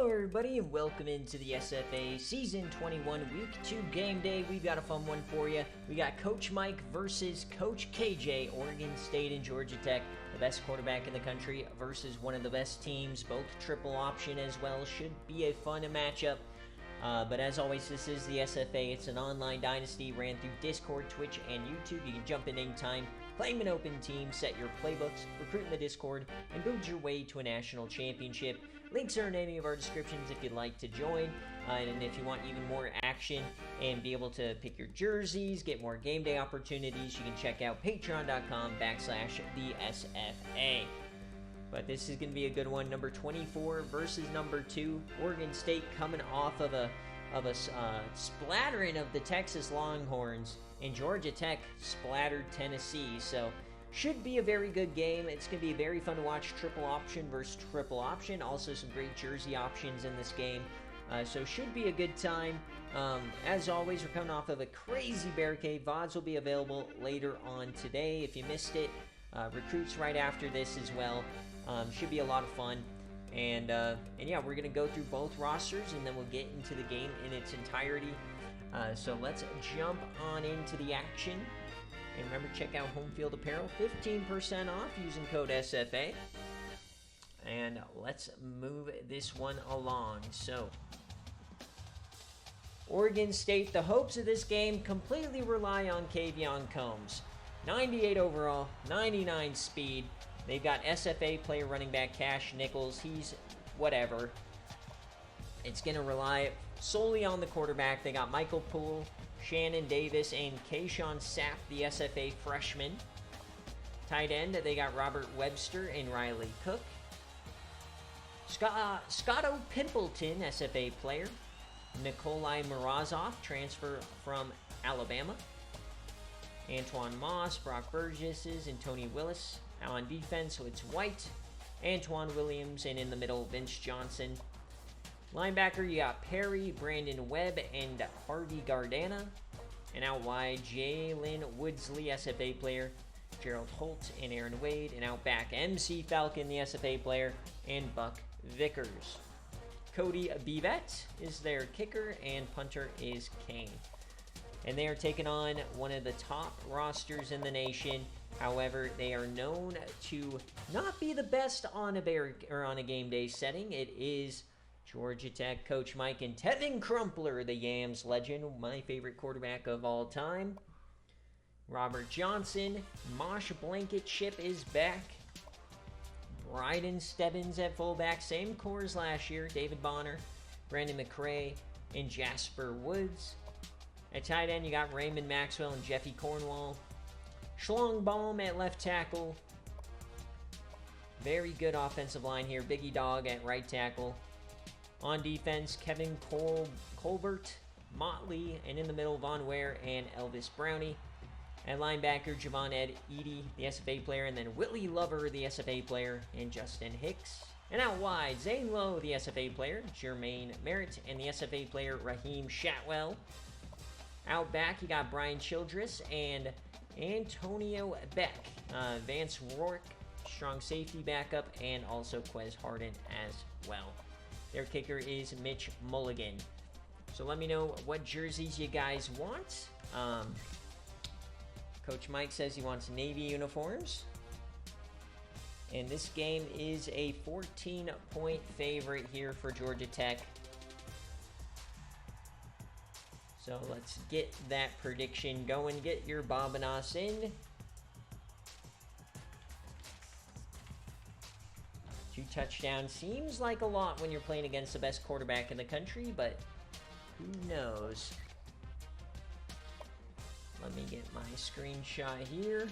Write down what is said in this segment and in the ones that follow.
Hello everybody and welcome into the SFA Season 21 Week 2 Game Day. We've got a fun one for you. We got Coach Mike versus Coach KJ, Oregon State and Georgia Tech. The best quarterback in the country versus one of the best teams, both triple option as well. Should be a fun matchup. But as always, this is the SFA. It's an online dynasty ran through Discord, Twitch, and YouTube. You can jump in anytime, claim an open team, set your playbooks, recruit in the Discord, and build your way to a national championship. Links are in any of our descriptions if you'd like to join. And if you want even more action and be able to pick your jerseys, get more game day opportunities, you can check out patreon.com/the SFA. But this is going to be a good one. Number 24 versus number 2. Oregon State coming off of a splattering of the Texas Longhorns, and Georgia Tech splattered Tennessee. So should be a very good game. It's going to be very fun to watch. Triple option versus triple option. Also some great jersey options in this game. So should be a good time. As always, we're coming off of a crazy BearCave. VODs will be available later on today. If you missed it, recruits right after this as well. Should be a lot of fun. And yeah, we're going to go through both rosters and then we'll get into the game in its entirety. So let's jump on into the action. And remember, check out Home Field Apparel, 15% off using code SFA. And let's move this one along. So, Oregon State, the hopes of this game completely rely on Kavion Combs. 98 overall, 99 speed. They've got SFA player running back Cash Nichols. He's whatever. It's going to rely solely on the quarterback. They got Michael Poole, Shannon Davis, and Kayshawn Sapp, the SFA freshman. Tight end, they got Robert Webster and Riley Cook. Scotto Pimpleton, SFA player. Nikolai Morozov, transfer from Alabama. Antoine Moss, Brock Burgess, and Tony Willis. On defense, so it's White, Antoine Williams, and in the middle, Vince Johnson. Linebacker, you got Perry, Brandon Webb, and Harvey Gardana. And out wide, Jalen Woodsley, SFA player, Gerald Holt, and Aaron Wade. And out back, MC Falcon, the SFA player, and Buck Vickers. Cody Bevet is their kicker, and punter is Kane. And they are taking on one of the top rosters in the nation. However, they are known to not be the best on a game day setting. It is Georgia Tech Coach Mike and Tevin Crumpler, the Yams legend, my favorite quarterback of all time. Robert Johnson, Mosh Blankenship is back. Bryden Stebbins at fullback, same core as last year. David Bonner, Brandon McCray, and Jasper Woods. At tight end, you got Raymond Maxwell and Jeffy Cornwall. Schlongbaum at left tackle. Very good offensive line here. Biggie Dog at right tackle. On defense, Kevin Colbert, Motley, and in the middle, Von Ware and Elvis Brownie. At linebacker, Javon Ed Edie, the SFA player, and then Whitley Lover, the SFA player, and Justin Hicks. And out wide, Zane Lowe, the SFA player, Jermaine Merritt, and the SFA player, Raheem Shatwell. Out back, you got Brian Childress and Antonio Beck. Vance Rourke, strong safety backup, and also Quez Harden as well. Their kicker is Mitch Mulligan. So let me know what jerseys you guys want. Coach Mike says he wants Navy uniforms. And this game is a 14-point favorite here for Georgia Tech. So let's get that prediction going. Get your Bobinas in. 2 touchdowns seems like a lot when you're playing against the best quarterback in the country, but who knows? Let me get my screenshot here.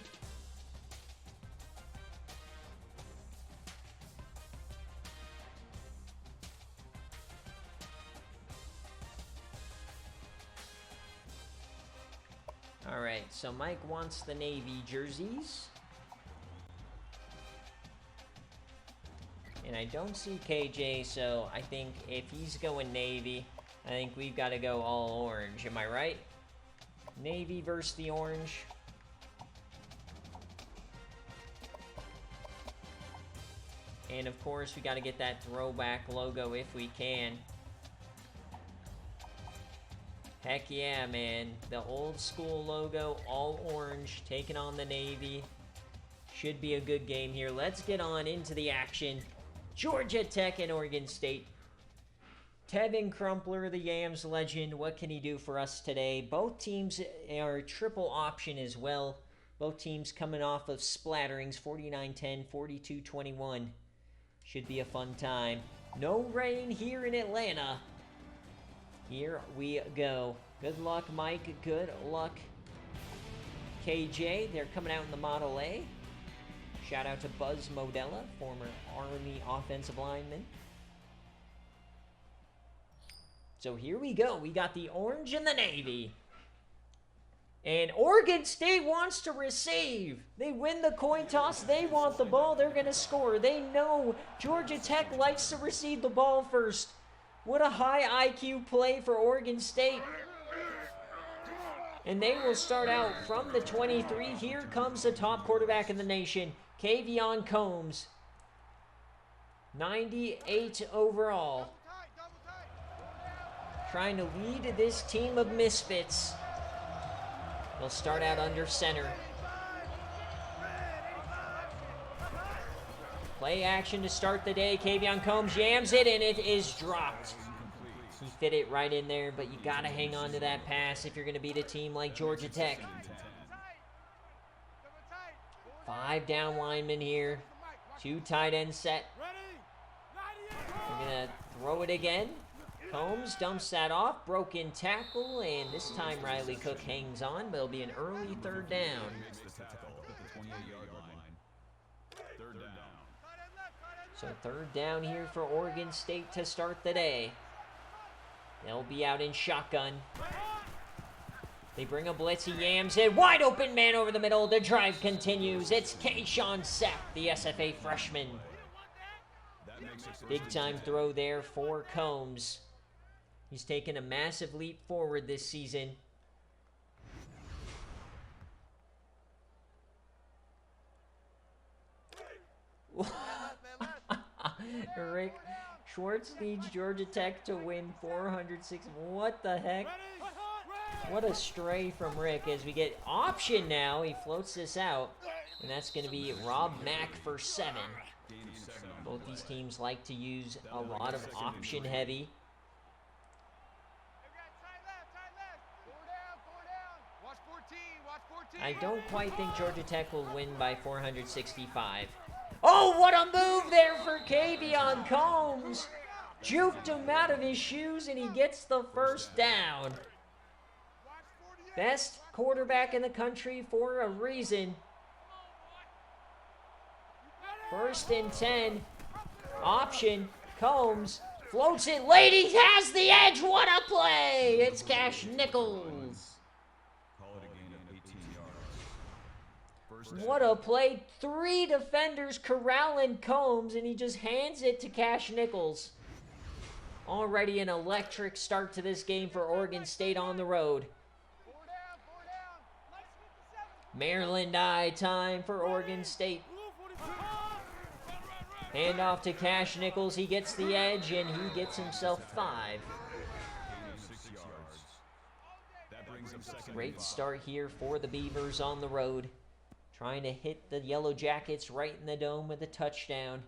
Alright, so Mike wants the Navy jerseys. And I don't see KJ, so I think if he's going Navy, I think we've got to go all orange. Am I right? Navy versus the orange. And of course, we got to get that throwback logo if we can. Heck yeah, man. The old school logo, all orange, taking on the Navy. Should be a good game here. Let's get on into the action. Georgia Tech and Oregon State. Tevin Crumpler, the Yams legend, what can he do for us today? Both teams are triple option as well. Both teams coming off of splatterings, 49-10, 42-21. Should be a fun time. No rain here in Atlanta. Here we go. Good luck, Mike. Good luck, KJ. They're coming out in the Model A. Shout out to Buzz Modella, former Army offensive lineman. So here we go. We got the orange and the navy. And Oregon State wants to receive. They win the coin toss. They want the ball. They're going to score. They know Georgia Tech likes to receive the ball first. What a high IQ play for Oregon State. And they will start out from the 23. Here comes the top quarterback in the nation, Kavion Combs. 98 overall. Trying to lead this team of misfits. They'll start out under center. Play action to start the day. Kavion Combs jams it, and it is dropped. He fit it right in there, but you got to hang on to that pass if you're going to beat a team like Georgia Tech. 5 down linemen here. 2 tight end set. We're going to throw it again. Combs dumps that off, broken tackle, and this time Riley Cook hangs on, but it'll be an early 3rd down. So 3rd down here for Oregon State to start the day. They'll be out in shotgun. They bring a blitz, he yams it, wide open man over the middle, the drive continues. It's Kayshawn Sepp, the SFA freshman. Big time throw there for Combs. He's taken a massive leap forward this season. Rick Schwartz leads Georgia Tech to win 406. What the heck? What a stray from Rick as we get option now. He floats this out, and that's going to be Rob Mack for 7. Both these teams like to use a lot of option heavy. I don't quite think Georgia Tech will win by 465. Oh, what a move there for Kavion Combs. Juked him out of his shoes, and he gets the 1st down. Best quarterback in the country for a reason. 1st and 10. Option. Combs floats it late. He has the edge. What a play. It's Cash Nichols. What a play. 3 defenders corralling Combs, and he just hands it to Cash Nichols. Already an electric start to this game for Oregon State on the road. Maryland eye time for Oregon State. Hand off to Cash Nichols. He gets the edge, and he gets himself 5. Great start here for the Beavers on the road. Trying to hit the Yellow Jackets right in the dome with a touchdown.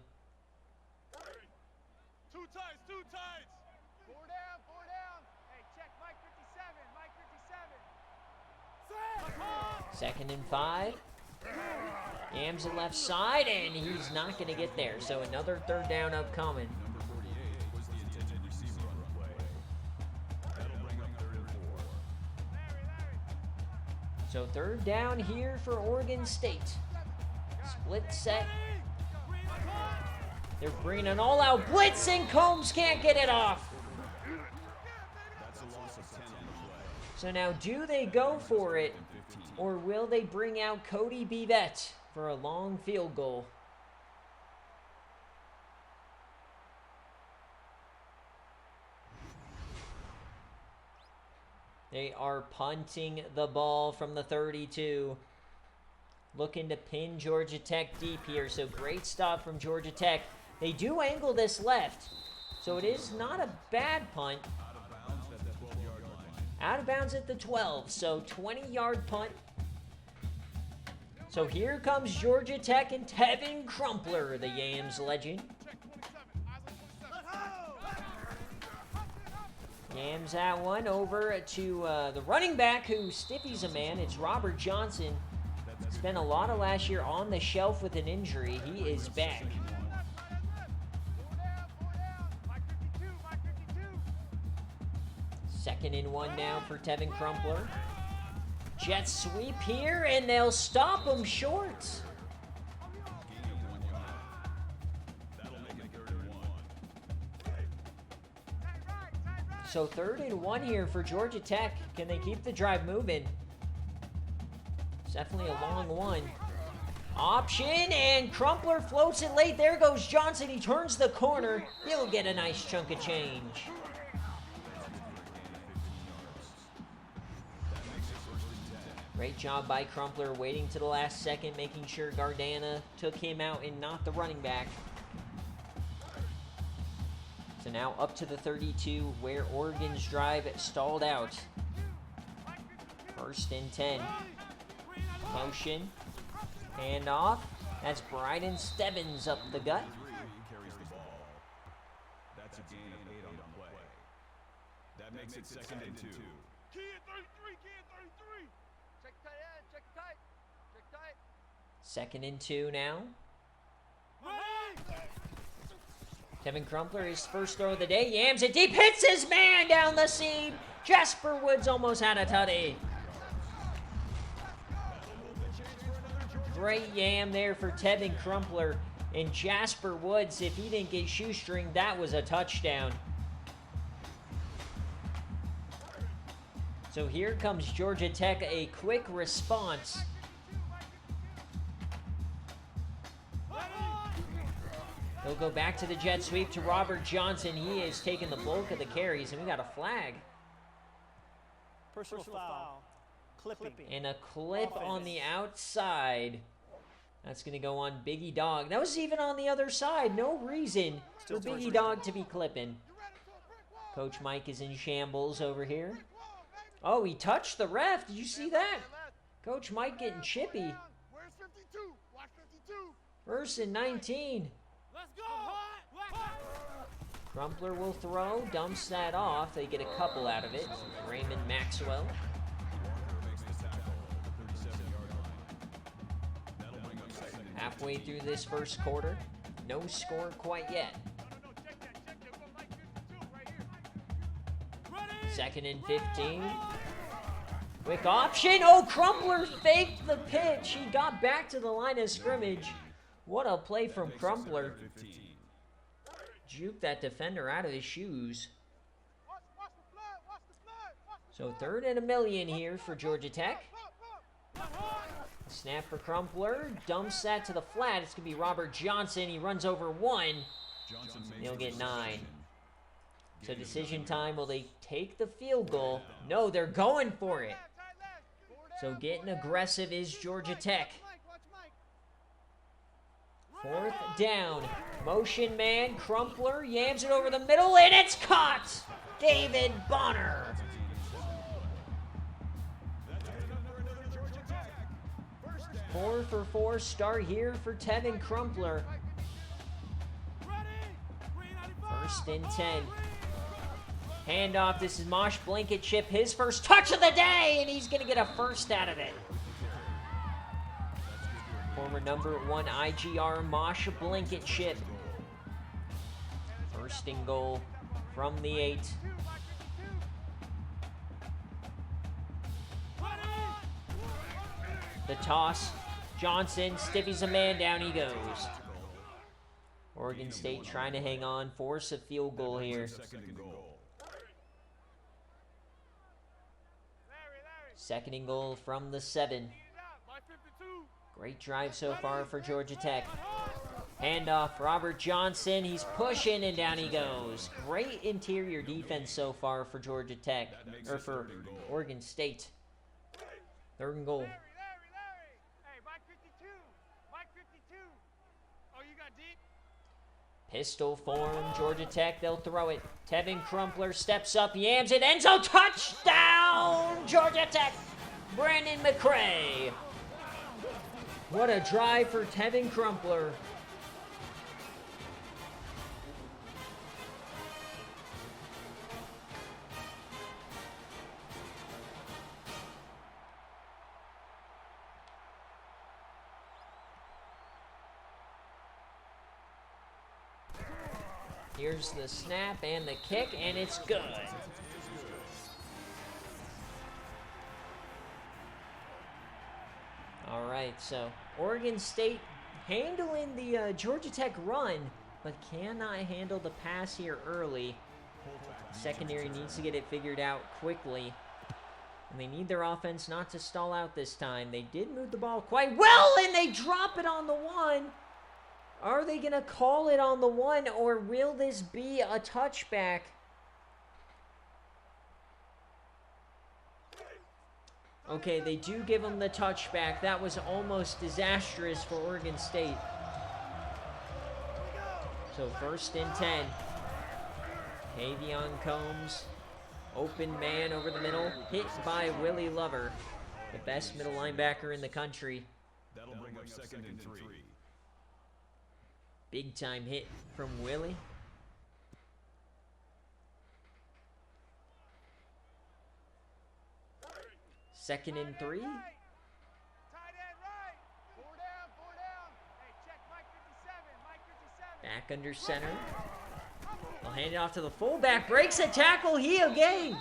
2 tights, 2 tights. 4 down, 4 down. Hey, check Mike 57, Mike 57. 2nd and 5. Yams it left side, and he's not going to get there. So another 3rd down upcoming. So 3rd down here for Oregon State. Split set. They're bringing an all-out blitz, and Combs can't get it off. So now, do they go for it, or will they bring out Cody Bivette for a long field goal? They are punting the ball from the 32. Looking to pin Georgia Tech deep here. So great stop from Georgia Tech. They do angle this left, so it is not a bad punt. Out of bounds at the 12, so 20-yard punt. So here comes Georgia Tech and Tevin Crumpler, the Yams legend. Yams that one over to the running back who stiffies a man. It's Robert Johnson. Spent a lot of last year on the shelf with an injury. He is back. Second and 1 now for Tevin Crumpler. Jet sweep here, and they'll stop him short. So 3rd and 1 here for Georgia Tech. Can they keep the drive moving? It's definitely a long one. Option, and Crumpler floats it late. There goes Johnson. He turns the corner. He'll get a nice chunk of change. Great job by Crumpler, waiting to the last second, making sure Gardana took him out and not the running back. So now up to the 32, where Oregon's drive stalled out. 1st and 10. Motion. Handoff. That's Bryden Stebbins up the gut. That's a gain of 8 on the play. That makes it 2nd and 2. Key at 33, key at 33. Check tight end, check tight. Check tight. 2nd and 2 now. Tevin Crumpler, his first throw of the day. Yams it deep, hits his man down the seam. Jasper Woods almost had a tutty. Great yam there for Tevin Crumpler. And Jasper Woods, if he didn't get shoestring, that was a touchdown. So here comes Georgia Tech, a quick response. They'll go back to the jet sweep to Robert Johnson. He is taking the bulk of the carries, and we got a flag. Personal foul. Clipping. And a clip on the outside. That's going to go on Biggie Dog. That was even on the other side. No reason for Biggie Dog to be clipping. Coach Mike is in shambles over here. Oh, he touched the ref. Did you see that? Coach Mike getting chippy. Where's 52? Watch 52. 1st and 19. Let's go. Crumpler will throw, dumps that off. They get a couple out of it. Raymond Maxwell. Halfway through this first quarter. No score quite yet. Check that. 2nd and 15. Quick option. Oh, Crumpler faked the pitch. He got back to the line of scrimmage. What a play from Crumpler. Juke that defender out of his shoes. So 3rd and 1,000,000 here for Georgia Tech. Snap for Crumpler. Dumps that to the flat. It's going to be Robert Johnson. He runs over 1. He'll get 9. So decision time. Will they take the field goal? No, they're going for it. So getting aggressive is Georgia Tech. 4th down. Motion man. Crumpler yams it over the middle, and it's caught. David Bonner. Four for 4 start here for Tevin Crumpler. 1st and 10. Handoff. This is Mosh Blankenship. His first touch of the day, and he's going to get a first out of it. Former #1 IGR Mosh Blankenship. 1st and goal from the 8. The toss. Johnson stiffies a man, down he goes. Oregon State trying to hang on, force a field goal here. 2nd and goal from the 7. Great drive so far for Georgia Tech. Handoff, Robert Johnson. He's pushing, and down he goes. Great interior defense so far for Georgia Tech, or for Oregon State. 3rd and goal. Pistol form, Georgia Tech, they'll throw it. Tevin Crumpler steps up, yams it, end zone, touchdown, Georgia Tech! Brandon McCray. What a drive for Tevin Crumpler. Here's the snap and the kick, and it's good. All right, so Oregon State handling the Georgia Tech run, but cannot handle the pass here early. Secondary needs to get it figured out quickly. And they need their offense not to stall out this time. They did move the ball quite well, and they drop it on the one. Are they going to call it on the one, or will this be a touchback? Okay, they do give them the touchback. That was almost disastrous for Oregon State. So 1st and 10. Tavion Combs, open man over the middle, hit by Willie Lover, the best middle linebacker in the country. That'll bring up 2nd and 3. Big time hit from Willie. Second and 3. Tight end right. 4 down, 4 down. Hey, check Mike 57, Mike 57. Back under center. They'll hand it off to the fullback. Breaks a tackle. He again.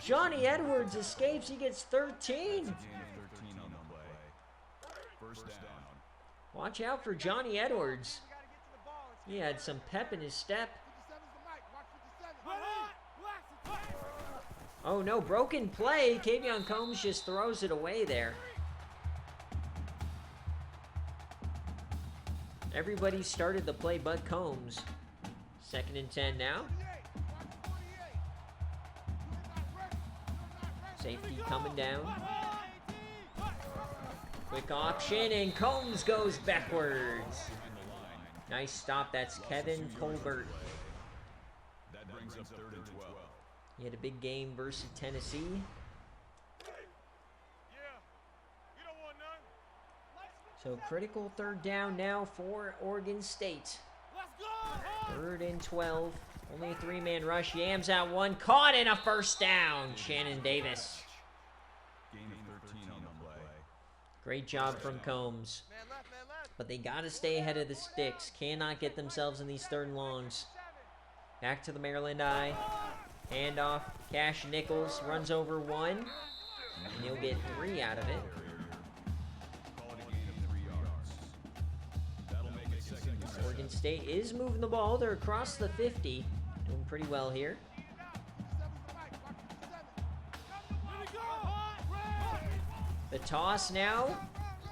Johnny Edwards escapes. He gets 13. 13 on the play. 1st down. Watch out for Johnny Edwards. He had some pep in his step. Oh no, broken play. Tavion Combs just throws it away there. Everybody started the play but Combs. 2nd and 10 now. Safety coming down. Quick option, and Combs goes backwards. Nice stop. That's Kevin Colbert. That brings up 3rd and 12. He had a big game versus Tennessee. So critical 3rd down now for Oregon State. 3rd and 12. Only a 3-man rush. Yams out one. Caught in a 1st down. Shannon Davis. Gain of 13 on the play. Great job from Combs. But they got to stay ahead of the sticks. Cannot get themselves in these 3rd and longs. Back to the Maryland I. Handoff. Cash Nichols runs over one. And he'll get 3 out of it. Call it a gain of 3 yards. That'll make it 2nd and 7. Oregon State is moving the ball. They're across the 50. Doing pretty well here. The toss now.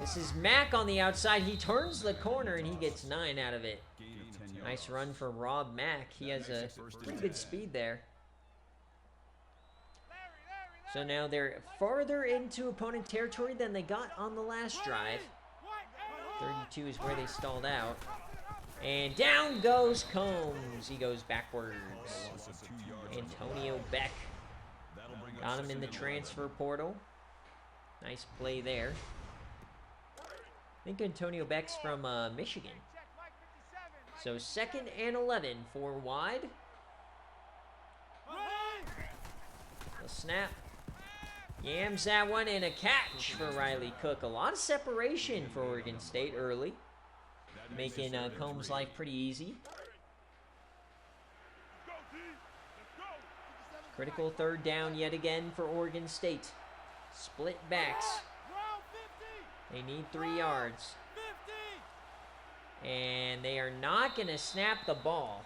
This is Mack on the outside. He turns the corner and he gets 9 out of it. Gain of 10 yards. Nice run for Rob Mack. He has a pretty good speed there. So now they're farther into opponent territory than they got on the last drive. 32 is where they stalled out. And down goes Combs. He goes backwards. Loss of 2 yards. Antonio Beck That'll bring up got him in 2nd the and transfer portal. Nice play there. I think Antonio Beck's from Michigan. So 2nd and 11 for wide. The snap. Yams that one, and a catch for Riley Cook. A lot of separation for Oregon State early. Making Combs' life pretty easy. Critical 3rd down yet again for Oregon State. Split backs. They need 3 yards. And they are not going to snap the ball.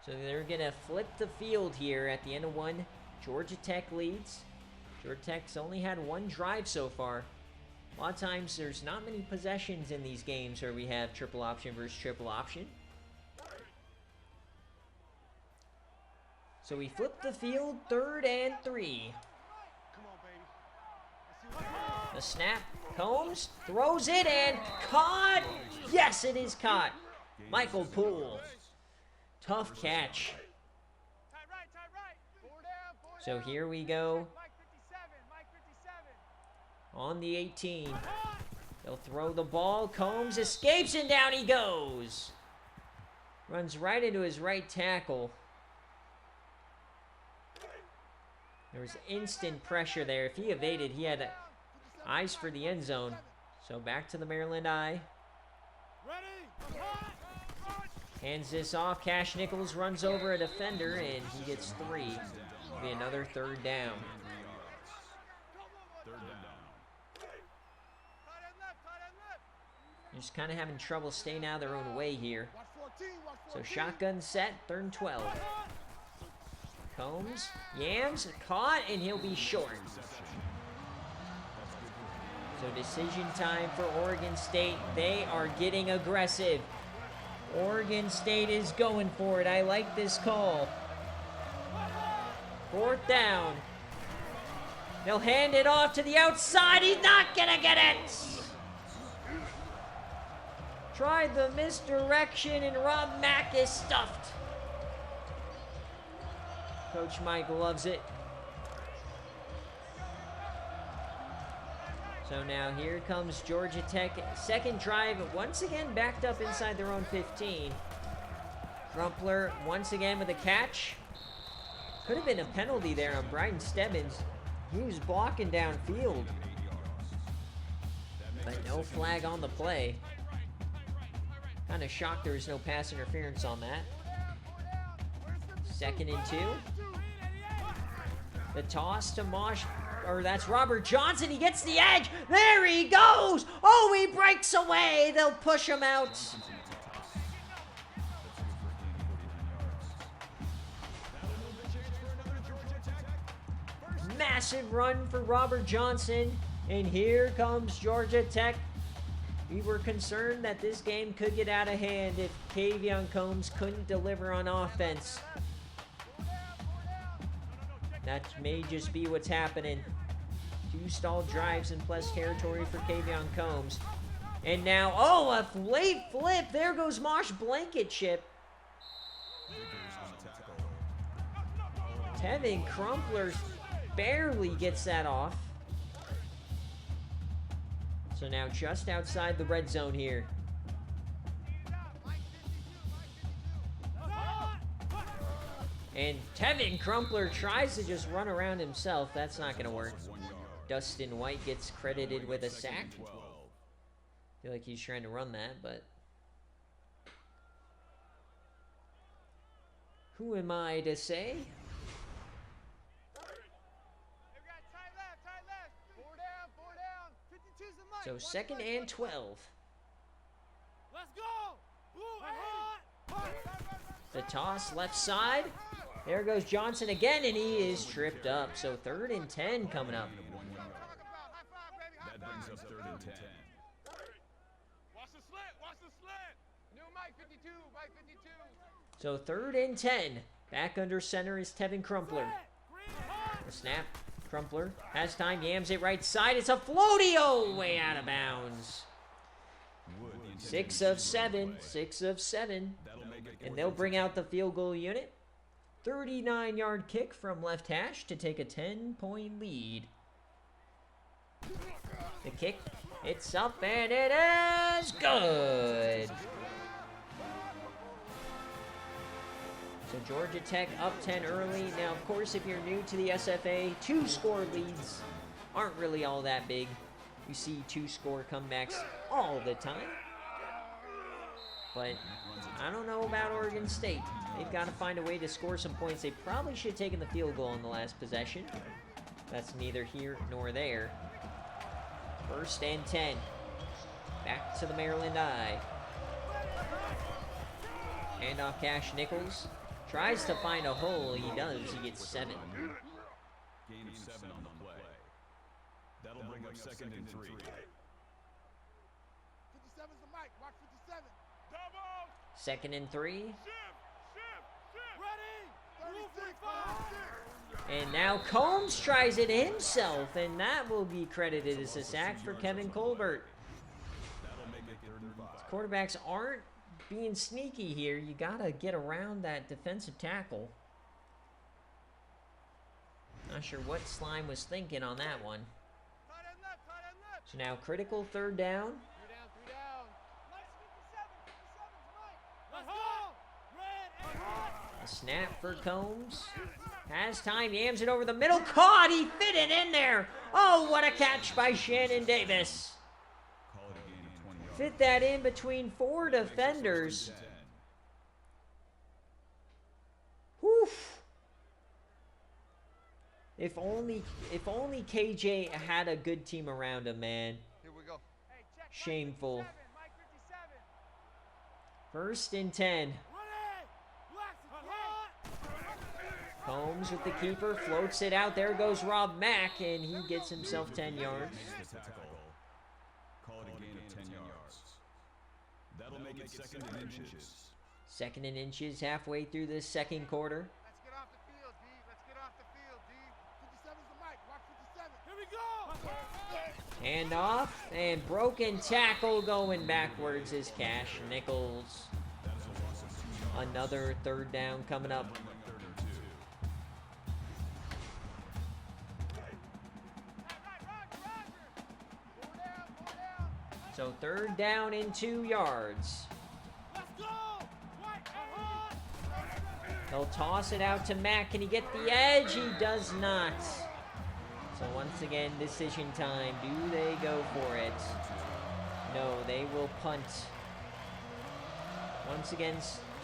So they're going to flip the field here at the end of one. Georgia Tech leads. Georgia Tech's only had 1 drive so far. A lot of times there's not many possessions in these games where we have triple option versus triple option. So we flip the field, 3rd and 3. Come on, baby. The snap. Combs throws it and caught. Yes, it is caught. Michael Poole. Tough catch. So here we go. On the 18. They'll throw the ball. Combs escapes and down he goes. Runs right into his right tackle. There was instant pressure there. If he evaded, he had eyes for the end zone. So back to the Maryland I. Hands this off. Cash Nichols runs over a defender, and he gets 3. It'll be another 3rd down. They're just kind of having trouble staying out of their own way here. So shotgun set, 3rd and 12. Combs, Yams, caught, and he'll be short. So decision time for Oregon State. They are getting aggressive. Oregon State is going for it. I like this call. 4th down. They'll hand it off to the outside. He's not gonna get it. Tried the misdirection, and Rob Mack is stuffed. Coach Mike loves it. So now here comes Georgia Tech. 2nd drive, once again backed up inside their own 15. Crumpler once again with a catch. Could have been a penalty there on Bryden Stebbins. He was blocking downfield. But no flag on the play. Kind of shocked there was no pass interference on that. 2nd and 2. The toss to Mosh, or that's Robert Johnson. He gets the edge. There he goes. Oh, he breaks away. They'll push him out. Massive run for Robert Johnson. And here comes Georgia Tech. We were concerned that this game could get out of hand if Kavion Combs couldn't deliver on offense. That may just be what's happening. 2 stalled drives in plus territory for Kavion Combs. And now, oh, a late flip. There goes Mosh Blankenship. Tevin Crumpler barely gets that off. So now just outside the red zone here. And Tevin Crumpler tries to just run around himself. That's not going to work. Dustin White gets credited with a sack. I feel like he's trying to run that, but... who am I to say? So 2nd and 12. Let's go! The toss left side. There goes Johnson again, and he is tripped up. So 3rd and 10 coming up. That brings up 3rd and 10. Watch the slant, watch the slant. New Mike 52, Mike 52. So 3rd and 10. Back under center is Tevin Crumpler. The snap. Crumpler has time, yams it right side. It's a floaty, oh, way out of bounds. 6 of 7, 6 of 7. And they'll bring out the field goal unit. 39-yard kick from left hash to take a 10-point lead. The kick, it's up and it is good. So Georgia Tech up 10 early. Now, of course, if you're new to the SFA, 2-score leads aren't really all that big. You see 2-score comebacks all the time. But I don't know about Oregon State. They've got to find a way to score some points. They probably should have taken the field goal in the last possession. That's neither here nor there. 1st and 10. Back to the Maryland I. Handoff Cash Nichols. Tries to find a hole. He does. He gets 7. Gain of 7 on the play. That'll bring up 2nd and 3. 57's the mic, Mark 57. Double. 2nd and 3. Shift. Ready. 35. And now Combs tries it himself, and that will be credited as a sack for Kevin Colbert. That'll make it 3rd and 5. Quarterbacks aren't being sneaky here. You gotta get around that defensive tackle. Not sure what Slime was thinking on that one. So now critical 3rd down. 3 down. A snap for Combs. Has time, yams it over the middle. Caught, he fit it in there. Oh, what a catch by Shannon Davis. Call it a gain of 20 yards. Fit that in between 4 defenders. 10. Whew. If only KJ had a good team around him, man. Here we go. Shameful. 1st and 10. Combs with the keeper, floats it out. There goes Rob Mack, and he gets himself 10 yards. Makes the tackle. Call it a gain of 10 yards. That'll make it 2nd and inches. 2nd and inches, halfway through the 2nd quarter. Let's get off the field, D. Let's get off the field, D. 57's the mic. Watch 57. Here we go. Hand off, and broken tackle going backwards is Cash Nichols. Another 3rd down coming up. So 3rd down and 2 yards. He'll toss it out to Mack. Can he get the edge? He does not. So once again, decision time. Do they go for it? No, they will punt. Once again,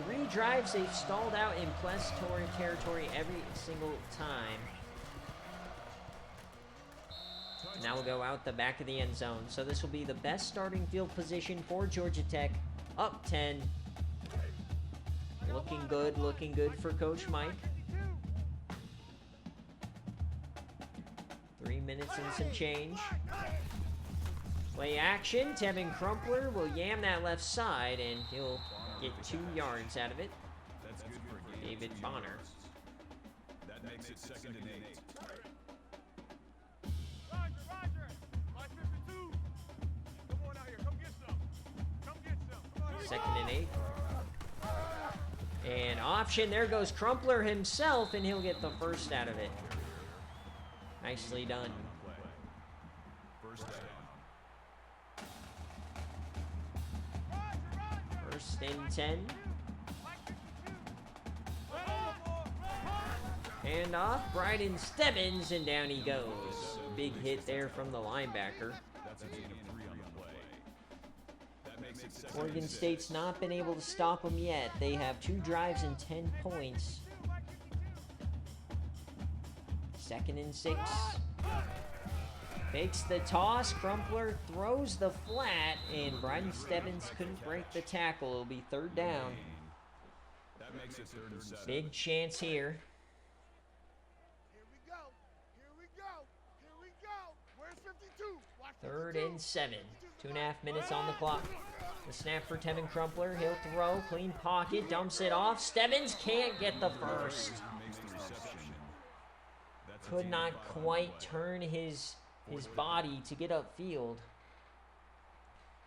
3 drives they've stalled out in plus territory every single time. Now we'll go out the back of the end zone. So this will be the best starting field position for Georgia Tech. Up 10. Looking good for Coach Mike. 3 minutes and some change. Play action. Tevin Crumpler will yam that left side, and he'll get 2 yards out of it. That's good for a gain of David 2 Bonner. yards. That makes it 2nd and 8. Roger. My 52. Come on out here. Come get some. Come get some. Come on, 2nd and 8. And option. There goes Crumpler himself, and he'll get the 1st out of it. Nicely done. Play. 1st down. 1st and 10. Hand off, Bryden Stebbins, and down he goes. Big hit there from the linebacker. That's a gain of 3 on the play. That makes it 2nd Oregon and 6. State's not been able to stop them yet. They have 2 drives and 10 points. 2nd and 6. Makes the toss. Crumpler throws the flat, and Bryden Stebbins couldn't break the tackle. It'll be 3rd down. That makes it 3rd and 7. Big chance here. Here we go. Where's 52? Watch 3rd 52. and 7. 2.5 minutes on the clock. The snap for Tevin Crumpler. He'll throw. Clean pocket. Dumps it off. Stebbins can't get the 1st. Makes the reception. That's a Could gain not of 5 on the quite play. turn his body to get upfield.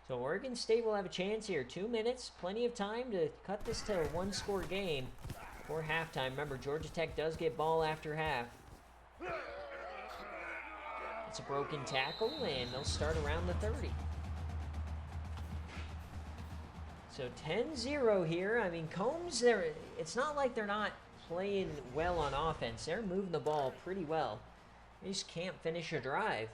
So Oregon State will have a chance here. 2 minutes. Plenty of time to cut this to a 1-score game for halftime. Remember, Georgia Tech does get ball after half. It's a broken tackle, and they'll start around the 30. So 10-0 here. I mean, Combs, it's not like they're not playing well on offense. They're moving the ball pretty well. They just can't finish a drive.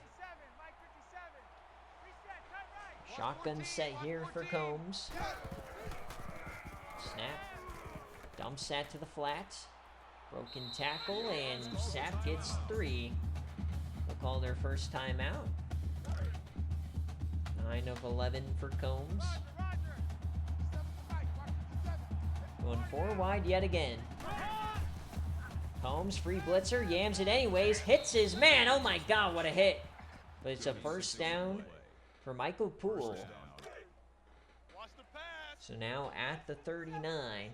Shotgun set here for Combs. Snap. Dumps that to the flat. Broken tackle, and Sapp gets 3. They'll call their first timeout. 9 of 11 for Combs. Going 4 wide yet again. Combs, free blitzer, yams it anyways, hits his man. Oh my God, what a hit. But it's a 1st down for Michael Poole. So now at the 39.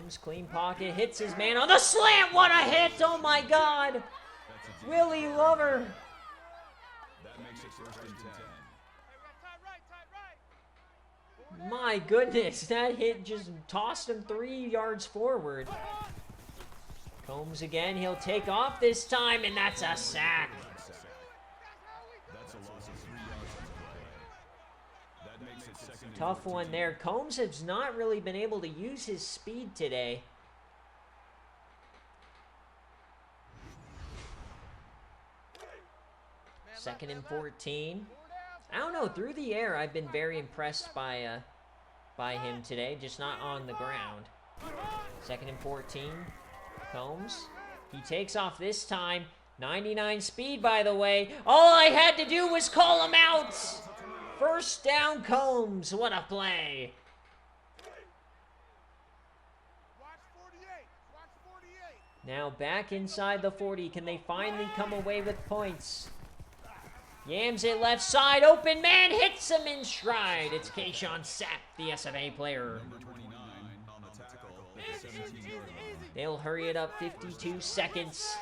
Combs, clean pocket, hits his man on the slant. What a hit! Oh my God! Willie Lover. That makes it first and 10. My goodness, that hit just tossed him 3 yards forward. Combs again, he'll take off this time, and that's a sack. That's a loss of 3 yards on the play. That makes it second and Tough 14. one there. Combs has not really been able to use his speed today. Second and 14. I don't know, through the air, I've been very impressed by him today, just not on the ground. Second and 14. Combs. He takes off this time. 99 speed, by the way. All I had to do was call him out. First down, Combs. What a play. Now back inside the 40. Can they finally come away with points? Yams it left side. Open man hits him in stride. It's Kayshawn Sapp, the SFA player. Number 29 on the tackle at the 17-yard line. They'll hurry it up 52 seconds.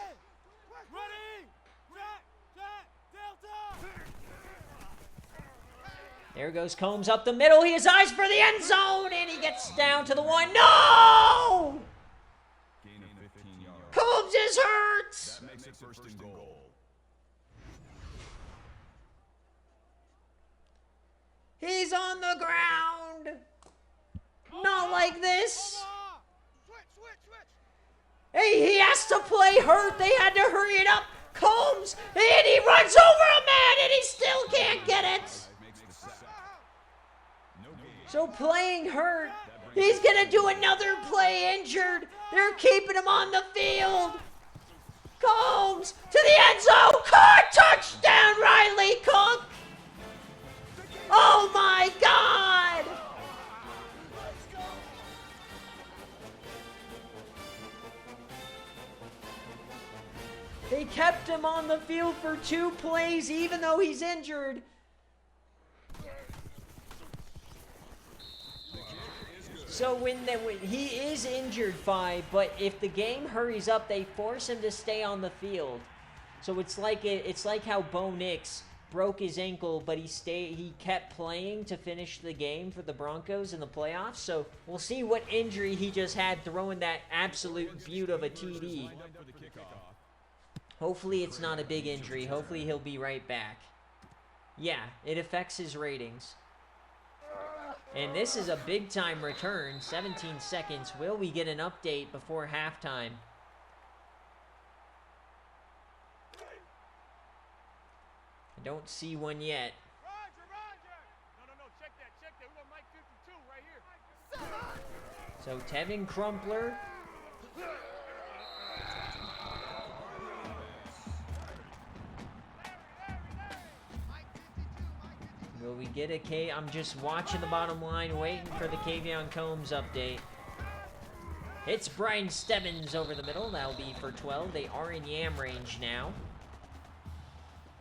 There goes Combs up the middle. He has eyes for the end zone, and he gets down to the 1. No! Gain of 15 yards. Combs is hurt! That makes it first and goal. He's on the ground! Not like this! Hey, he has to play hurt. They had to hurry it up. Combs, and he runs over a man, and he still can't get it. Makes the sack. No gain. So playing hurt, he's going to do another play injured. They're keeping him on the field. Combs to the end zone. Caught, touchdown, Riley Cook. Oh, my God. They kept him on the field for 2 plays, even though he's injured. So when he is injured, but if the game hurries up, they force him to stay on the field. So it's like how Bo Nix broke his ankle, but he kept playing to finish the game for the Broncos in the playoffs. So we'll see what injury he just had throwing that absolute beaut of a TD. Lined up for the kickoff. Hopefully it's not a big injury. Hopefully he'll be right back. Yeah, it affects his ratings. And this is a big-time return. 17 seconds. Will we get an update before halftime? I don't see one yet. No, check that. We got Mike 52 right here. So Tevin Crumpler. Will we get a K? I'm just watching the bottom line, waiting for the Kavion Combs update. It's Brian Stebbins over the middle. That'll be for 12. They are in yam range now.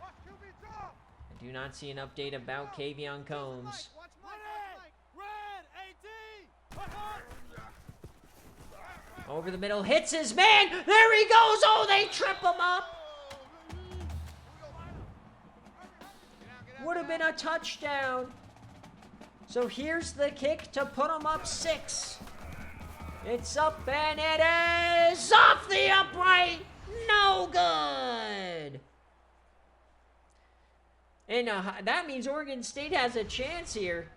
I do not see an update about Kavion Combs. Over the middle, hits his man. There he goes. Oh, they trip him up. Would have been a touchdown. So here's the kick to put him up 6. It's up and it is off the upright. No good. And that means Oregon State has a chance here.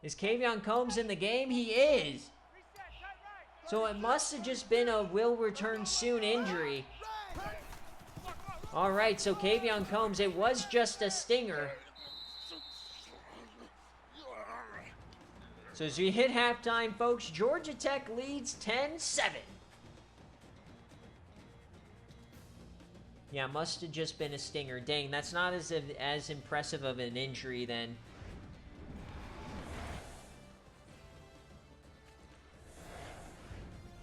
Is Kavion Combs in the game? He is. So it must have just been a will return soon injury. All right, so Kavion Combs, it was just a stinger. So as we hit halftime, folks, Georgia Tech leads 10-7. Yeah, must have just been a stinger. Dang, that's not as impressive of an injury then.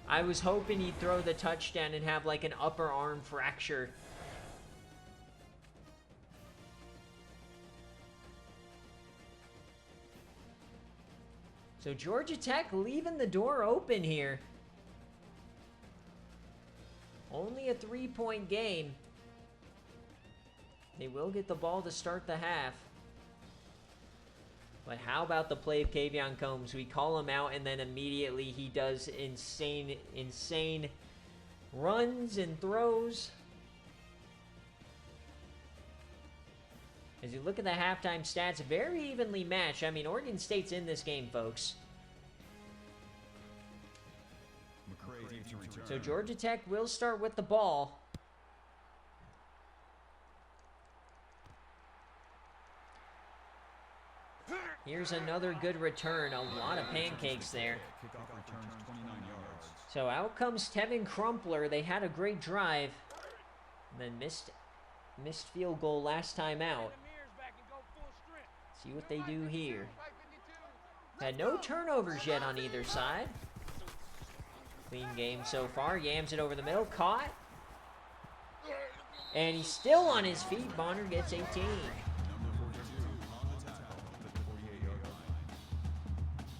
I was hoping he'd throw the touchdown and have like an upper arm fracture. So Georgia Tech leaving the door open here. Only a 3-point game. They will get the ball to start the half. But how about the play of Kavion Combs? We call him out, and then immediately he does insane runs and throws. As you look at the halftime stats, very evenly matched. I mean, Oregon State's in this game, folks. So Georgia Tech will start with the ball. Here's another good return. A lot of pancakes there. So out comes Tevin Crumpler. They had a great drive. And then missed field goal last time out. See what they do here. Had no turnovers yet on either side. Clean game so far. Yams it over the middle. Caught. And he's still on his feet. Bonner gets 18.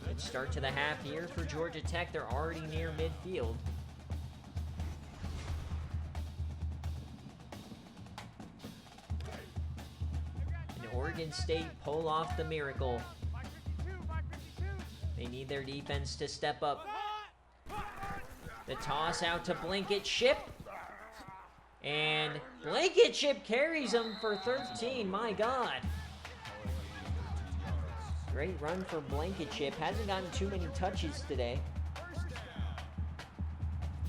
Good start to the half here for Georgia Tech. They're already near midfield. And Oregon State pull off the miracle. They need their defense to step up. The toss out to Blankenship. And Blankenship carries them for 13. My God. Great run for Blankenship. Hasn't gotten too many touches today.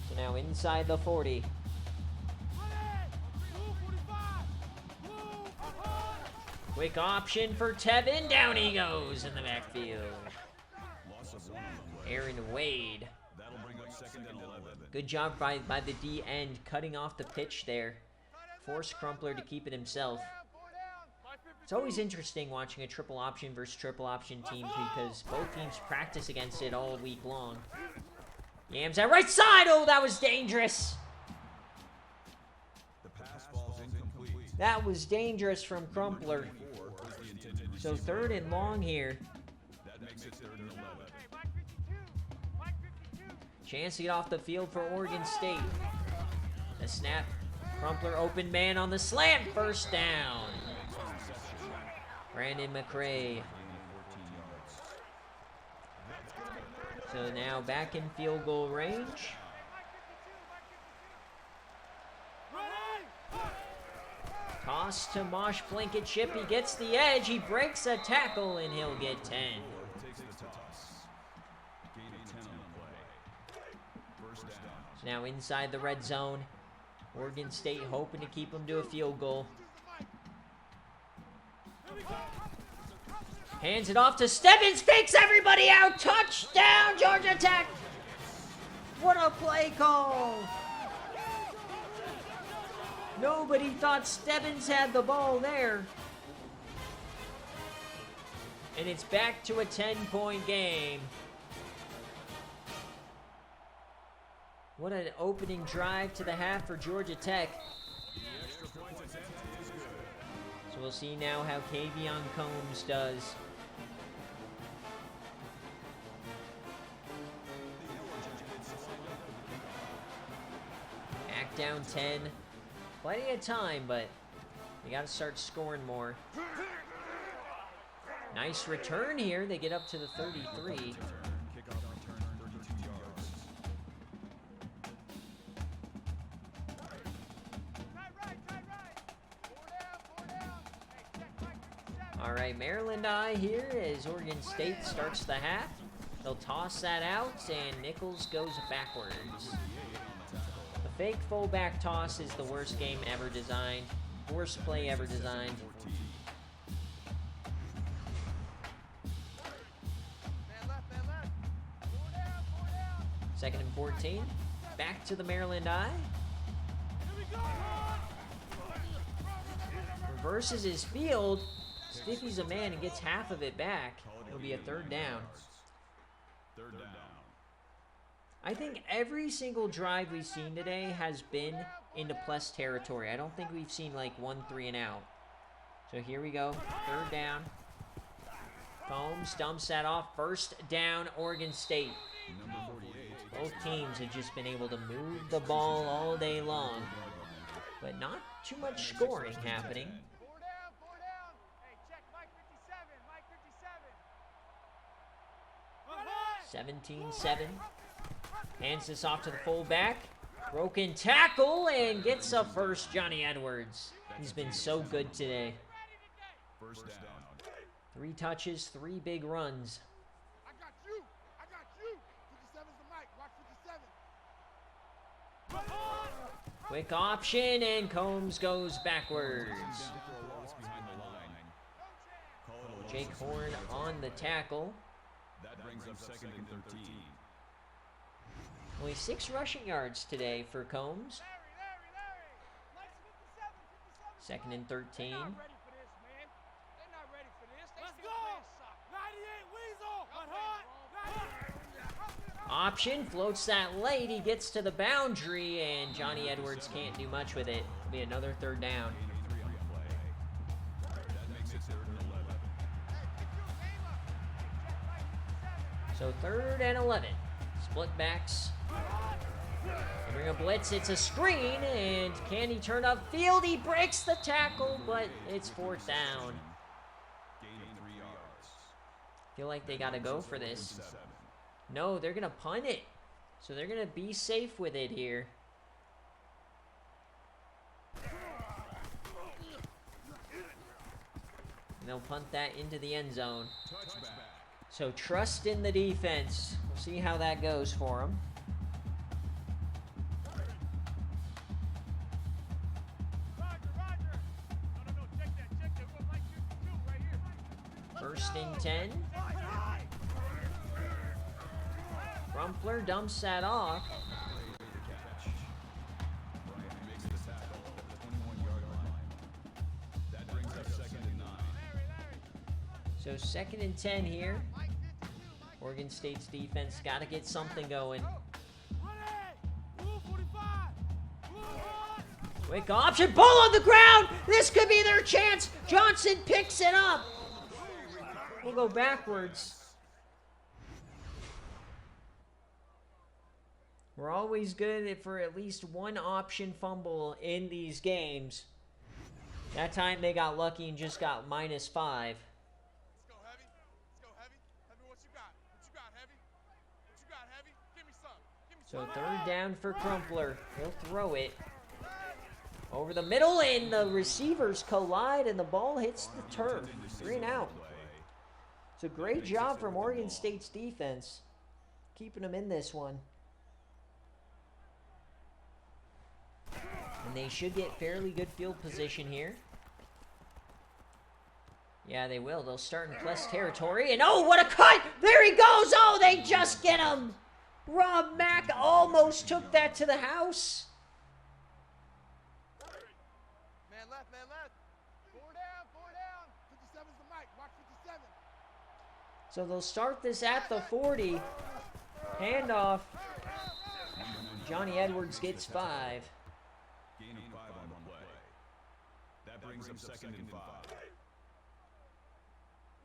So now inside the 40. Quick option for Tevin. Down he goes in the backfield. Aaron Wade. Good job by the D end, cutting off the pitch there. Forced Crumpler to keep it himself. It's always interesting watching a triple option versus triple option team because both teams practice against it all week long. Yams at right side. Oh, that was dangerous. That was dangerous from Crumpler. So 3rd and long here. Chance to get off the field for Oregon State. The snap. Crumpler open man on the slant. First down. Brandon McCray. So now back in field goal range. Toss to Mosh Blankenship. He gets the edge. He breaks a tackle and he'll get 10. So now inside the red zone. Oregon State hoping to keep him to a field goal. Hands it off to Stebbins, fakes everybody out, touchdown Georgia Tech! What a play call! Nobody thought Stebbins had the ball there. And it's back to a 10-point game. What an opening drive to the half for Georgia Tech. So we'll see now how Kavion Combs does. Back down 10. Plenty of time, but they got to start scoring more. Nice return here. They get up to the 33. All right, Maryland eye here as Oregon State starts the half. They'll toss that out, and Nichols goes backwards. The fake fullback toss is the worst game ever designed. Worst play ever designed. Second and 14. Back to the Maryland eye. Reverses his field. Stiffy's a man and gets half of it back. It'll be a 3rd down. I think every single drive we've seen today has been into plus territory. I don't think we've seen like 1 3 and out. So here we go. 3rd down. Combs dumps that off. First down, Oregon State. Number 48. Both teams have just been able to move the ball all day long, but not too much scoring happening. 4 down, 4 down. Hey, check Mike 57, Mike 57. 17-7. Hands this off to the fullback. Broken tackle and gets up first, Johnny Edwards. He's been so good today. First down. 3 touches, 3 big runs. I got you. 57's the Mike. Watch 57. Quick option, and Combs goes backwards. Jake Horn on the tackle. That brings up second and 13. Only 6 rushing yards today for Combs. Larry. Mike's 57. Second and 13. They're not ready for this, man. They're not ready for this. They still playing soccer. Option, floats that late. He gets to the boundary, and Johnny Edwards can't do much with it. It'll be another third down. Gain of 3 on the play. That makes it third and 11. So 3rd and 11. Split backs. They bring a blitz. It's a screen, and can he turn upfield? He breaks the tackle, but it's 4th down. Gain of 3 yards. Feel like they got to go for this. 7. No, they're going to punt it. So they're going to be safe with it here. And they'll punt that into the end zone. Touchback. So trust in the defense. We'll see how that goes for them. Roger. No. Check that. We're Mike 52 right here. First and 10. Crumpler dumps that off. Catch. Bryant makes the tackle at the 21-yard line. That brings up second and 9. So 2nd and 10 here. Oregon State's defense got to get something going. Quick option, ball on the ground. This could be their chance. Johnson picks it up. We'll go backwards. We're always good for at least one option fumble in these games. That time they got lucky and just got -5. Let's go, Heavy. Heavy, what you got, Heavy? What you got, Heavy? Give me some. So 3rd down for Crumpler. He'll throw it over the middle, and the receivers collide, and the ball hits the turf. 3 and out. It's a great job from Oregon State's defense, keeping them in this one. And they should get fairly good field position here. Yeah, they will. They'll start in plus territory. And oh, what a cut! There he goes! Oh, they just get him! Rob Mack almost took that to the house. Man left. 4 down. 57's the Mike. Watch 57. So they'll start this at the 40. Handoff. Johnny Edwards gets 5. Gain of 5 on the play. That brings up second and 5.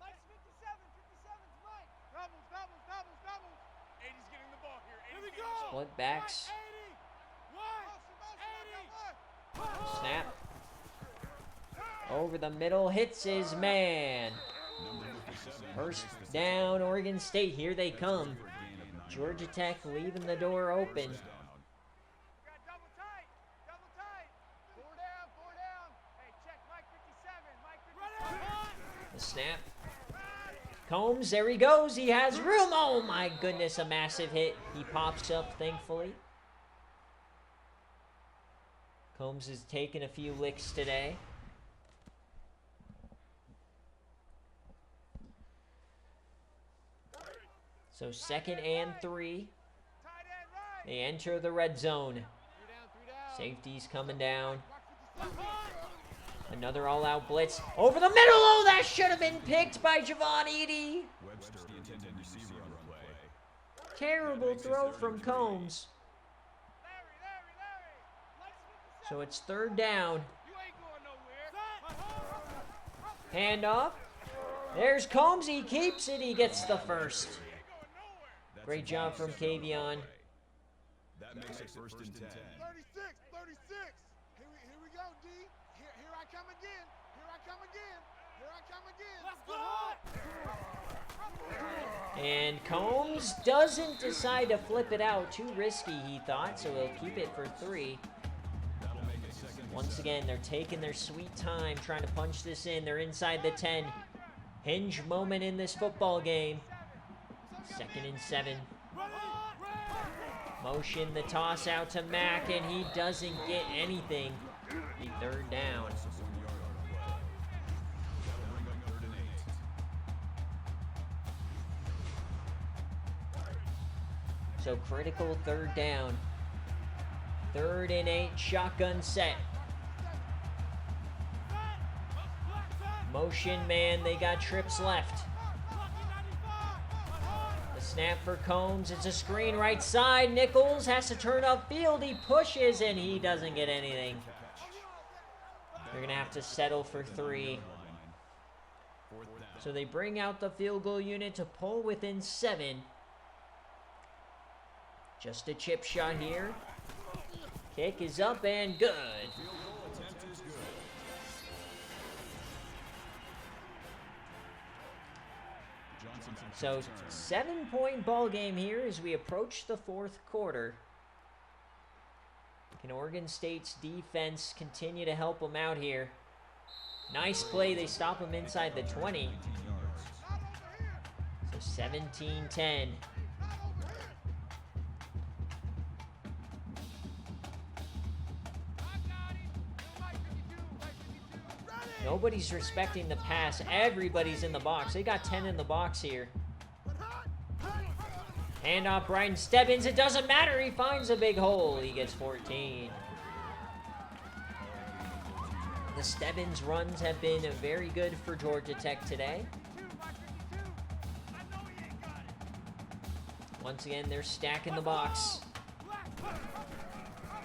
Mike's 57's Mike. Doubles. 80's getting the ball here. Here we go. Split backs. 80. Snap. Over the middle, hits his man. First down, Oregon State. Here they come. Georgia Tech leaving the door open. Got double tight. 4 down. Hey, check Mike 57. The snap. Combs, there he goes. He has room. Oh my goodness, a massive hit. He pops up, thankfully. Combs has taken a few licks today. So 2nd and 3. They enter the red zone. Safety's coming down. Another all-out blitz. Over the middle. Oh, that should have been picked by Javon Eady. Webster, the intended receiver on the play. Terrible throw from Combs. So it's 3rd down. You ain't going nowhere. Handoff. There's Combs. He keeps it. He gets the first. Great job from Kavion. That makes it first and 10. 36, 36. Here we go, D. Here I come again. Here I come again. Here I come again. Let's go! And Combs doesn't decide to flip it out. Too risky, he thought, so he'll keep it for 3. Once again, they're taking their sweet time trying to punch this in. They're inside the 10. Hinge moment in this football game. 2nd and 7. Motion the toss out to Mack, and he doesn't get anything. The 3rd down. So critical 3rd down. 3rd and 8, shotgun set. Motion man, they got trips left. The snap for Combs, it's a screen right side. Nichols has to turn upfield, he pushes and he doesn't get anything. They're gonna have to settle for 3. So they bring out the field goal unit to pull within 7. Just a chip shot here. Kick is up and good. So 7-point ball game here as we approach the 4th quarter. Can Oregon State's defense continue to help them out here? Nice play. They stop them inside the 20. So 17-10. Nobody's respecting the pass. Everybody's in the box. They got 10 in the box here. Hand off Brian Stebbins. It doesn't matter. He finds a big hole. He gets 14. The Stebbins runs have been very good for Georgia Tech today. Once again, they're stacking the box.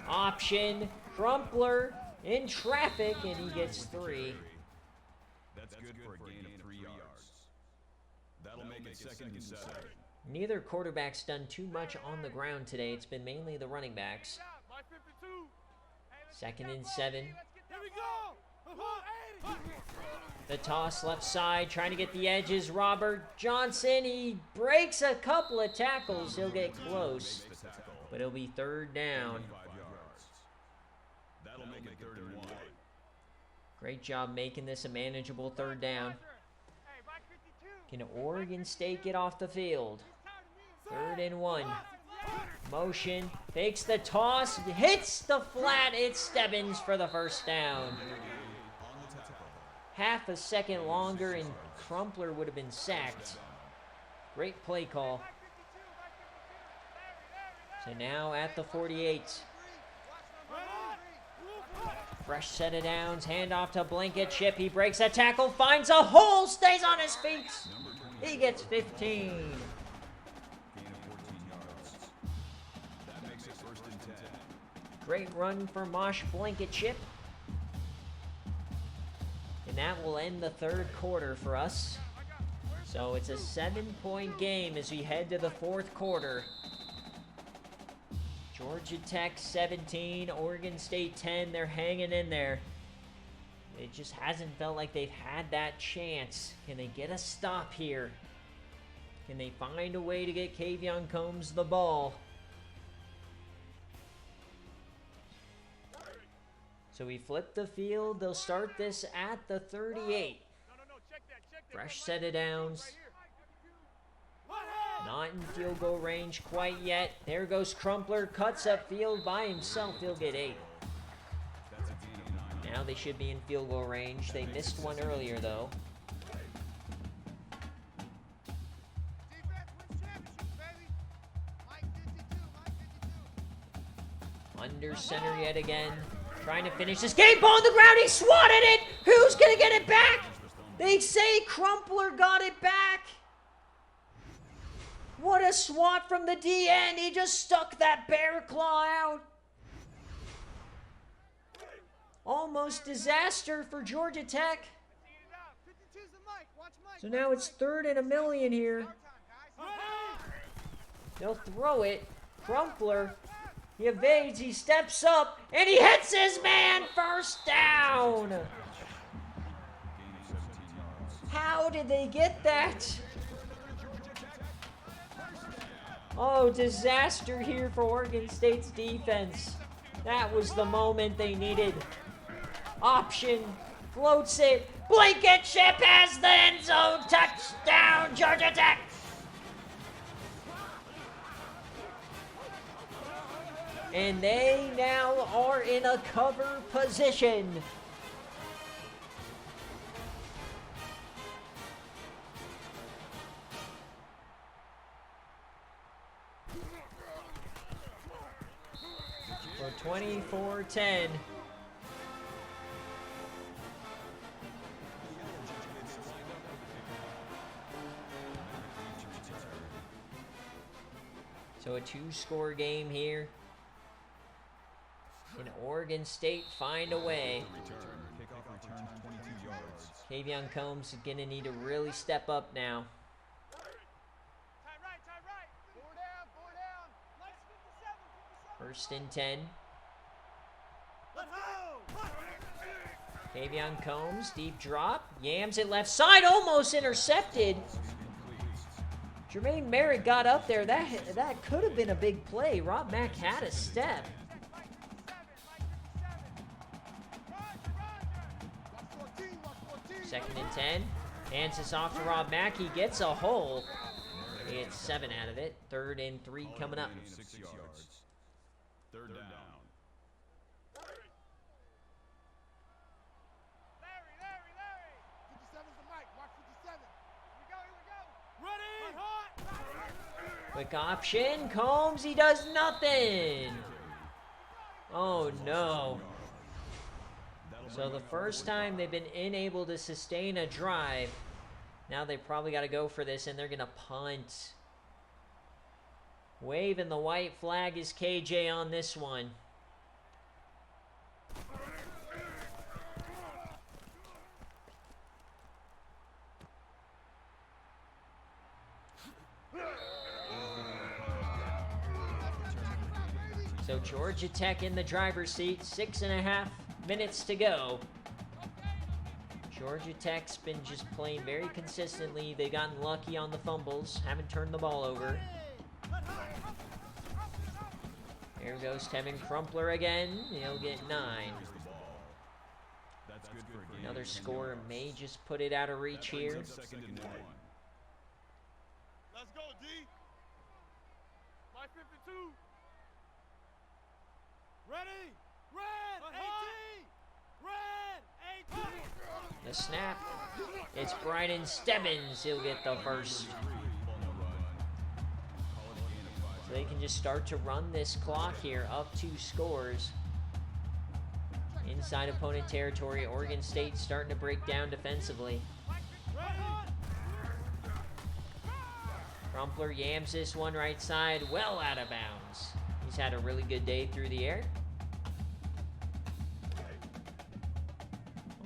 Option. Crumpler in traffic, and he gets 3. That's good for a gain of 3 yards. That'll make it 2nd and 7. Neither quarterback's done too much on the ground today. It's been mainly the running backs. 2nd and 7. The toss left side, trying to get the edges. Robert Johnson, he breaks a couple of tackles. He'll get close, but it'll be 3rd down. That'll make it 3rd and 1. Great job making this a manageable 3rd down. Can Oregon State get off the field? 3rd and 1. Motion, fakes the toss, hits the flat. It's Stebbins for the 1st down. Half a second longer and Crumpler would have been sacked. Great play call. So now at the 48. Fresh set of downs, hand off to Blankenship. He breaks a tackle, finds a hole, stays on his feet. He gets 15. Gain of 14 yards. That makes it 1st and 10. Great run for Mosh Blankenship. And that will end the 3rd quarter for us. So it's a 7-point game as we head to the 4th quarter. Georgia Tech 17, Oregon State 10. They're hanging in there. It just hasn't felt like they've had that chance. Can they get a stop here? Can they find a way to get Kavion Combs the ball? So we flip the field. They'll start this at the 38. Fresh set of downs. Not in field goal range quite yet. There goes Crumpler. Cuts up field by himself. He'll get 8. Now they should be in field goal range. They missed one earlier, though. Under center yet again. Trying to finish this game. Ball on the ground. He swatted it. Who's going to get it back? They say Crumpler got it back. What a swat from the DN. He just stuck that bear claw out. Almost disaster for Georgia Tech. So now it's 3rd and 1,000,000 here. They'll throw it. Crumpler. He evades. He steps up. And he hits his man. First down. How did they get that? Oh, disaster here for Oregon State's defense. That was the moment they needed. Option. Floats it. Blankenship has the end zone. Touchdown, Georgia Tech. And they now are in a cover position. For 24-10. So a 2-score game here. Can Oregon State find a way? Kavion Combs is going to need to really step up now. First and 10. Kavion Combs, deep drop. Yams it left side, almost intercepted. Jermaine Merritt got up there. That could have been a big play. Rob Mack had a step. Second and 10. Hands this off to Rob Mack. He gets a hole. He gets 7 out of it. 3rd and 3 coming up. 6 yards. 3rd down. Quick option. Combs, he does nothing. Oh, no. So the first time they've been unable to sustain a drive. Now they probably got to go for this, and they're going to punt. Waving the white flag is KJ on this one. So Georgia Tech in the driver's seat, 6.5 minutes to go. Georgia Tech's been just playing very consistently. They've gotten lucky on the fumbles, haven't turned the ball over. There goes Tevin Crumpler again. He'll get 9. Another score may just put it out of reach here. Let's go, D. My 52. Ready? Red 18. Red 18. The snap. It's Bryden Stebbins. He'll get the first. So they can just start to run this clock here, up 2 scores. Inside opponent territory, Oregon State starting to break down defensively. Crumpler yams this one right side, well out of bounds. He's had a really good day through the air.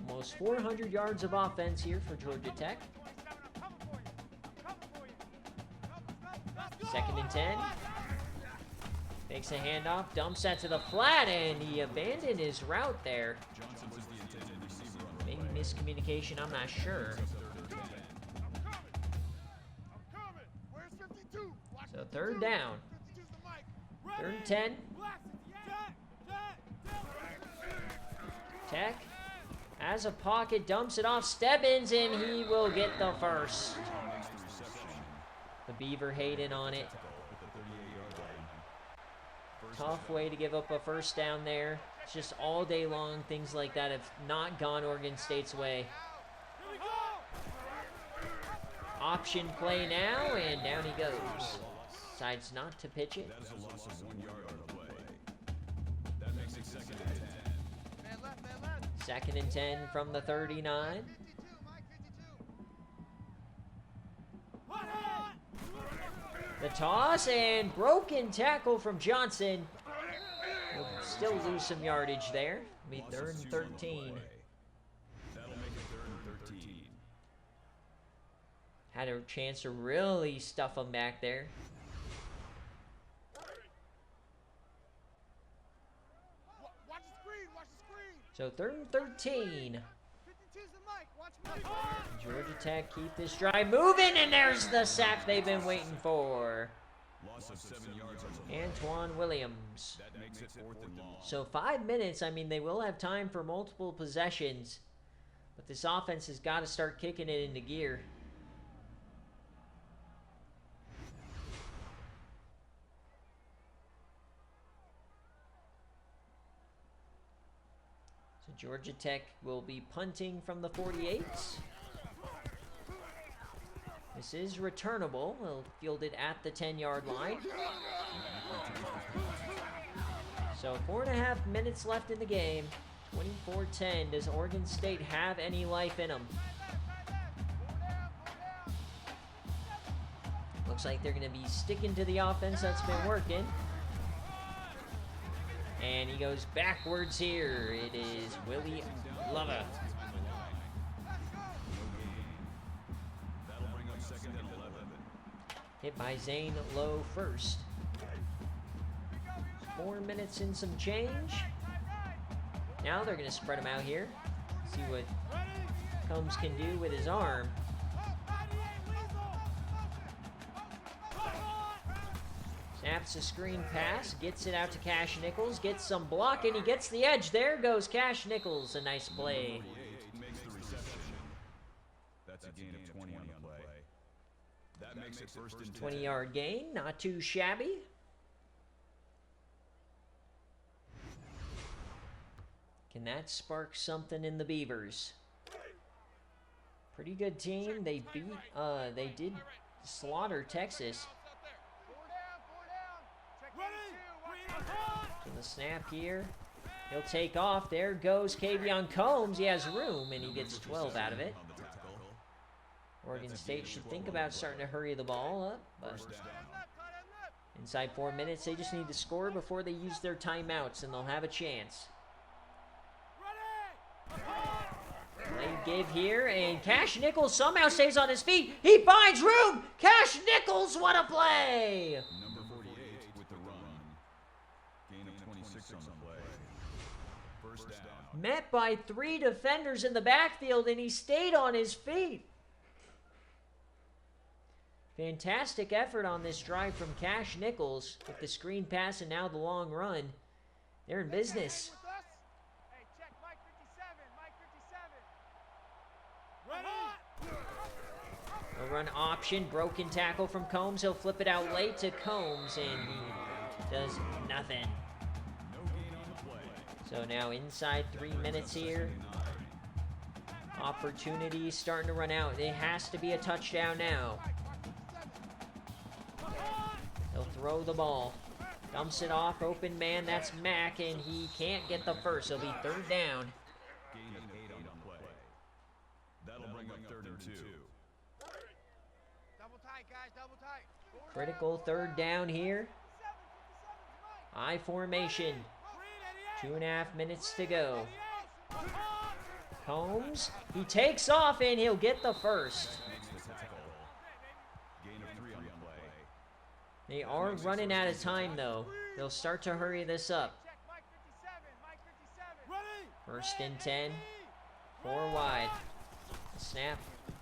Almost 400 yards of offense here for Georgia Tech. 2nd and 10. Makes a handoff, dumps that to the flat, and he abandoned his route there. Maybe miscommunication, I'm not sure. So 3rd down. 3rd and 10. Tech has a pocket, dumps it off Stebbins, and he will get the first. The Beaver Hayden on it. Tough way to give up a first down there. It's just all day long, things like that have not gone Oregon State's way. Option play now, and down he goes. Decides not to pitch it. That is a loss of 1 yard on the play. That makes it 2nd and 10. 2nd and 10 from the 39. The toss and broken tackle from Johnson. He'll still lose some yardage there. It'll be 3rd and 13. That'll make it 3rd and 13. had a chance to really stuff them back there. Watch the screen, watch the screen. So 3rd and 13. 52's the mic, watch Mike. Georgia Tech keep this drive moving, and there's the sack they've been waiting for. Loss of 7 yards on the Antoine Williams. That makes it 4th and long. So 5 minutes, I mean, they will have time for multiple possessions. But this offense has got to start kicking it into gear. So Georgia Tech will be punting from the 48. This is returnable. They'll field it at the 10-yard line. So 4.5 minutes left in the game. 24-10. Does Oregon State have any life in them? Looks like they're going to be sticking to the offense that's been working. And he goes backwards here. It is Willie Lova. That'll bring up 2nd and 11. Hit by Zane Lowe first. 4 minutes and some change. Now they're going to spread him out here. See what Combs can do with his arm. Snaps a screen pass, gets it out to Cash Nichols, gets some block, and he gets the edge. There goes Cash Nichols. A nice play. 48 makes the reception. That's a gain of 20 on the play. That makes it 1st and 10. 20-yard gain, not too shabby. Can that spark something in the Beavers? Pretty good team. They did slaughter Texas. So the snap here. He'll take off. There goes Kavion Combs. He has room, and he gets 12 out of it. On the tackle. Oregon State should think about starting to hurry the ball up, but inside 4 minutes, they just need to score before they use their timeouts, and they'll have a chance. Play give here, and Cash Nichols somehow stays on his feet. He finds room. Cash Nichols, what a play! Number 48 with the run. Gain of 26 on the play. 1st down. Met by 3 defenders in the backfield, and he stayed on his feet. Fantastic effort on this drive from Cash Nichols with the screen pass and now the long run. They're in business. Hey, check Mike 57, Mike 57. A run option, broken tackle from Combs. He'll flip it out late to Combs, and he does nothing. No gain on the play. So now inside 3 minutes here. Opportunity starting to run out. It has to be a touchdown now. He'll throw the ball. Dumps it off, open man, that's Mack, and he can't get the first. It'll be 3rd down. Gain of 8 on the play. That'll bring up 3rd and 2. Double tight, guys, double tight. Critical 3rd down here. I formation. 2.5 minutes to go. Combs, he takes off, and he'll get the first. Makes the tackle. Gain of 3 on the play. They are running out of time, though. They'll start to hurry this up. Check Mike 57, Mike 57. 1st and 10. 4 wide. Snap.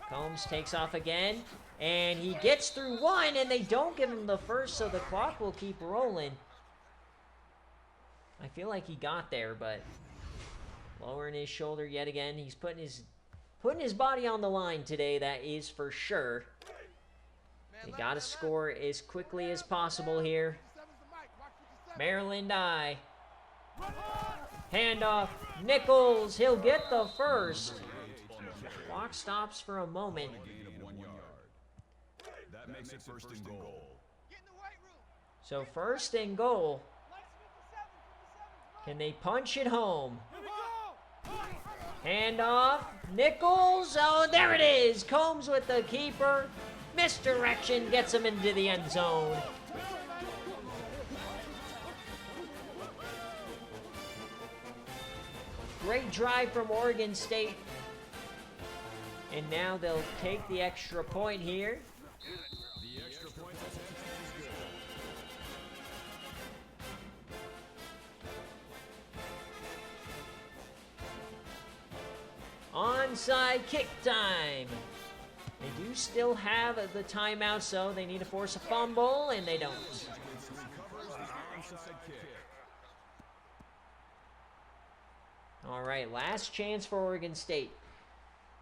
Combs takes off again. And he gets through one, and they don't give him the first, so the clock will keep rolling. I feel like he got there, but lowering his shoulder yet again. He's putting his body on the line today, that is for sure. They got to score as quickly as possible here. Maryland I. Handoff. Nichols. He'll get the first. Clock stops for a moment. Gain of 1 yard. That makes it 1st and goal. Get in the weight room. So 1st and goal. Mike's 57, Can they punch it home? Here we go. Handoff. Nichols. Oh, there it is. Combs with the keeper. Misdirection gets him into the end zone. Great drive from Oregon State. And now they'll take the extra point here. The extra point attempt is good. Onside kick time. They do still have the timeout, so they need to force a fumble, and they don't. All right, last chance for Oregon State.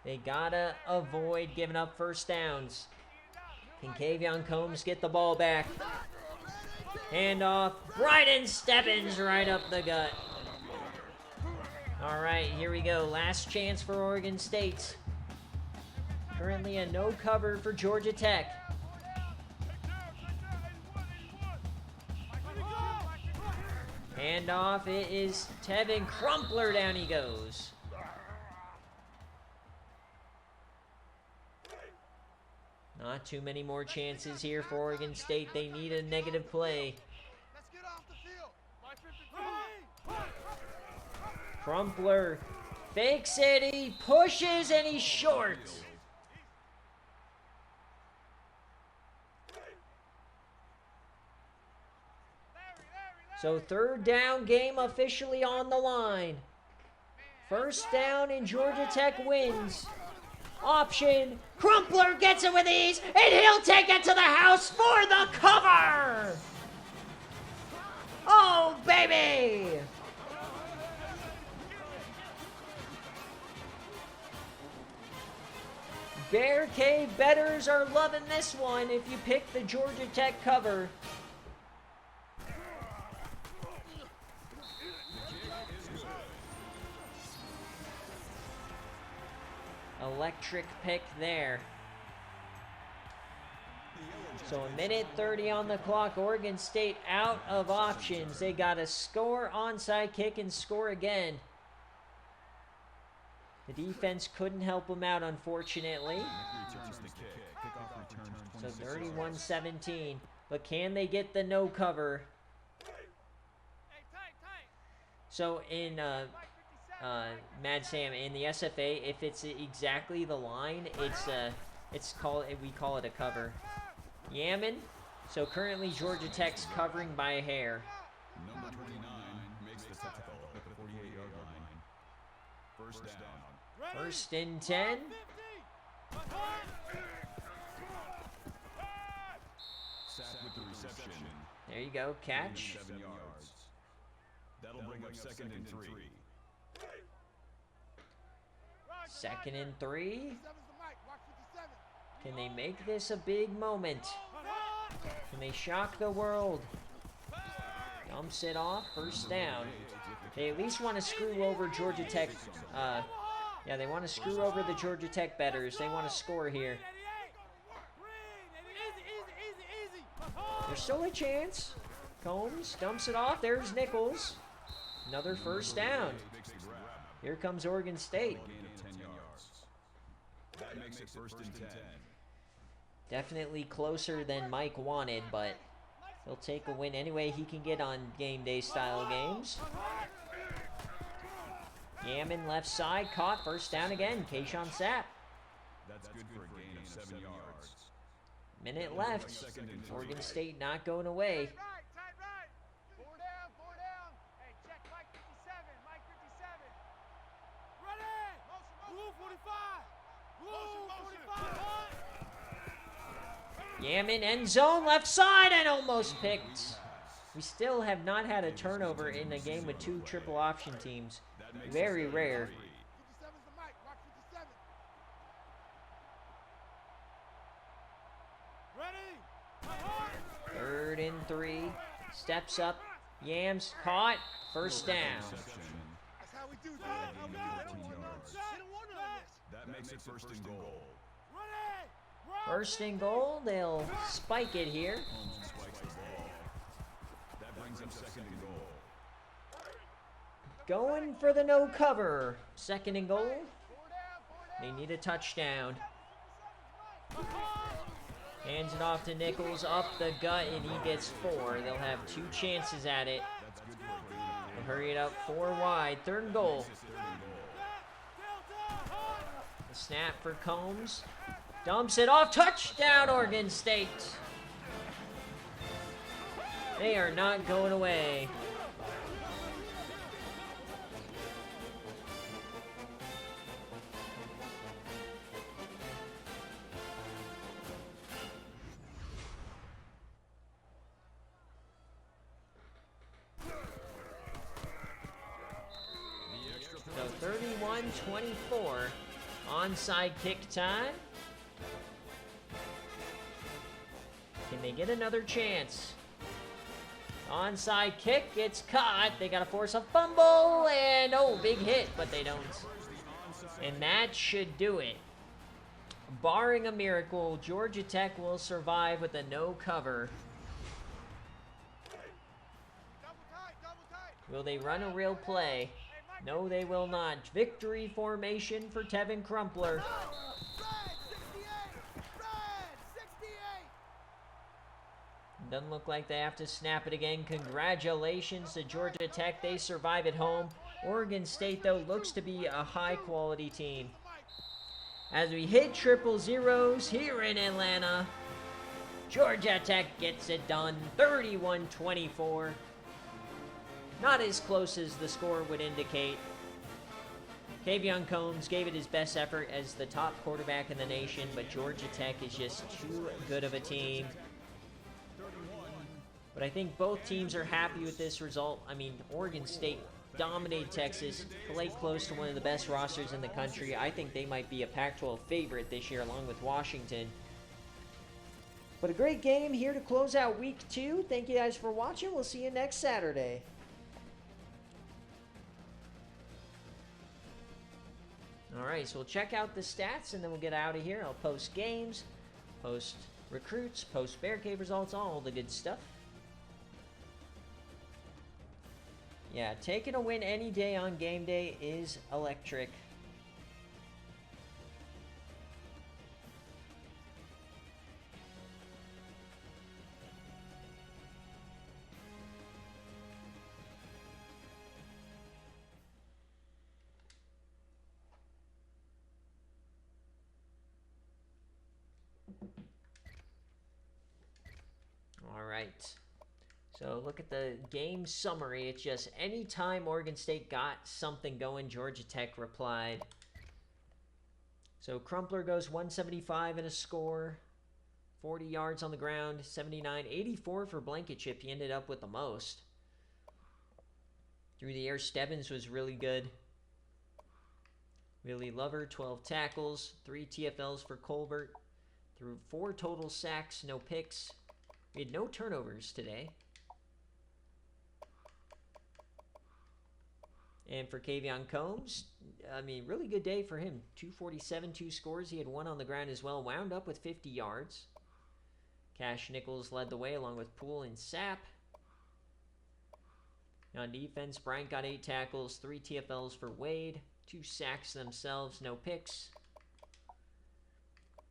They gotta avoid giving up first downs. Can Kavion Combs get the ball back? Handoff. Bryden Stebbins right up the gut. All right, here we go. Last chance for Oregon State. Currently a no cover for Georgia Tech. Handoff, it is Tevin Crumpler, down he goes. Not too many more chances here for Oregon State. They need a negative play. Let's get off the field. Crumpler fakes it, he pushes, and he's short. So third down game officially on the line. First down and Georgia Tech wins. Option, Crumpler gets it with ease, and he'll take it to the house for the cover! Oh, baby! BearCave bettors are loving this one if you pick the Georgia Tech cover. Electric pick there. So a minute 30 on the clock. Oregon State out of options. They got to score onside kick and score again. The defense couldn't help them out, unfortunately. So 31-17. But can they get the no cover? So in Mad Sam, in the SFA, if it's exactly the line, we call it a cover. Yaman. So currently Georgia Tech's covering by a hair. Number 29 makes the tackle at the 48-yard line. First down. First and 10. Sack with the reception. There you go, catch. 7 yards. That'll bring up second and 3. Second and 3. Can they make this a big moment? Can they shock the world? Dumps it off, first down. They at least want to screw over Georgia Tech. Yeah, they want to screw over the Georgia Tech bettors. They want to score here. There's still a chance. Combs dumps it off. There's Nichols. Another first down. Here comes Oregon State. That makes it first and 10. Definitely closer than Mike wanted, but he'll take a win any way he can get on game day style games. Yaman left side, caught, first down again. Kayshawn Sapp. That's good for a gain of 7 yards. Minute left. Oregon State not going away. Four down. Hey, check Mike 57. Mike 57. Ready? Blue 45. Blue 45. Yaman end zone, left side, and almost picked. We still have not had a turnover in a game with two triple option teams. Very rare. 57's the mic. Watch 57. Ready? Third and 3. Steps up. Yams caught. First down. That's how we do that. That makes it first and goal. First and goal. They'll spike it here. Spikes the ball. That brings up second and goal. Going for the no cover. Second and goal. They need a touchdown. Hands it off to Nichols, up the gut, and he gets 4. They'll have 2 chances at it. They'll hurry it up 4 wide. Third and goal. Snap for Combs. Dumps it off. Touchdown, Oregon State. They are not going away. So 31-24. Onside kick time. Can they get another chance? Onside kick, it's caught. They gotta force a fumble, and oh, big hit, but they don't. And that should do it. Barring a miracle, Georgia Tech will survive with a no cover. Will they run a real play? No, they will not. Victory formation for Tevin Crumpler. Doesn't look like they have to snap it again. Congratulations to Georgia Tech. They survive at home. Oregon State, though, looks to be a high-quality team. As we hit triple zeros here in Atlanta, Georgia Tech gets it done, 31-24. Not as close as the score would indicate. Kavion Combs gave it his best effort as the top quarterback in the nation, but Georgia Tech is just too good of a team. But I think both teams are happy with this result. I mean, Oregon State dominated Texas, played close to one of the best rosters in the country. I think they might be a Pac-12 favorite this year along with Washington. But a great game here to close out week 2. Thank you guys for watching. We'll see you next Saturday. Alright, so we'll check out the stats and then we'll get out of here. I'll post games, post recruits, post BearCave results, all the good stuff. Yeah, taking a win any day on game day is electric. All right. So look at the game summary. It's just anytime Oregon State got something going, Georgia Tech replied. So Crumpler goes 175 and a score, 40 yards on the ground, 79, 84 for Blankenship. He ended up with the most. Through the air, Stebbins was really good. Willie Lover, 12 tackles, 3 TFLs for Colbert. Threw 4 total sacks, no picks. We had no turnovers today. And for Kavion Combs, I mean, really good day for him. 247, 2 scores. He had 1 on the ground as well. Wound up with 50 yards. Cash Nichols led the way along with Poole and Sapp. On defense, Bryant got 8 tackles, 3 TFLs for Wade. 2 sacks themselves, no picks.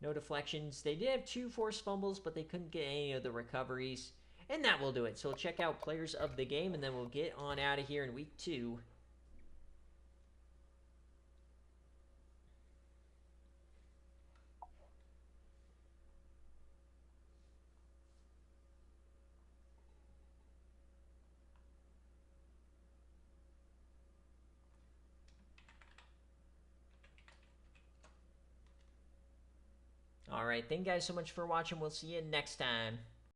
No deflections. They did have 2 forced fumbles, but they couldn't get any of the recoveries. And that will do it. So we'll check out players of the game, and then we'll get on out of here in week 2. All right, thank you guys so much for watching. We'll see you next time.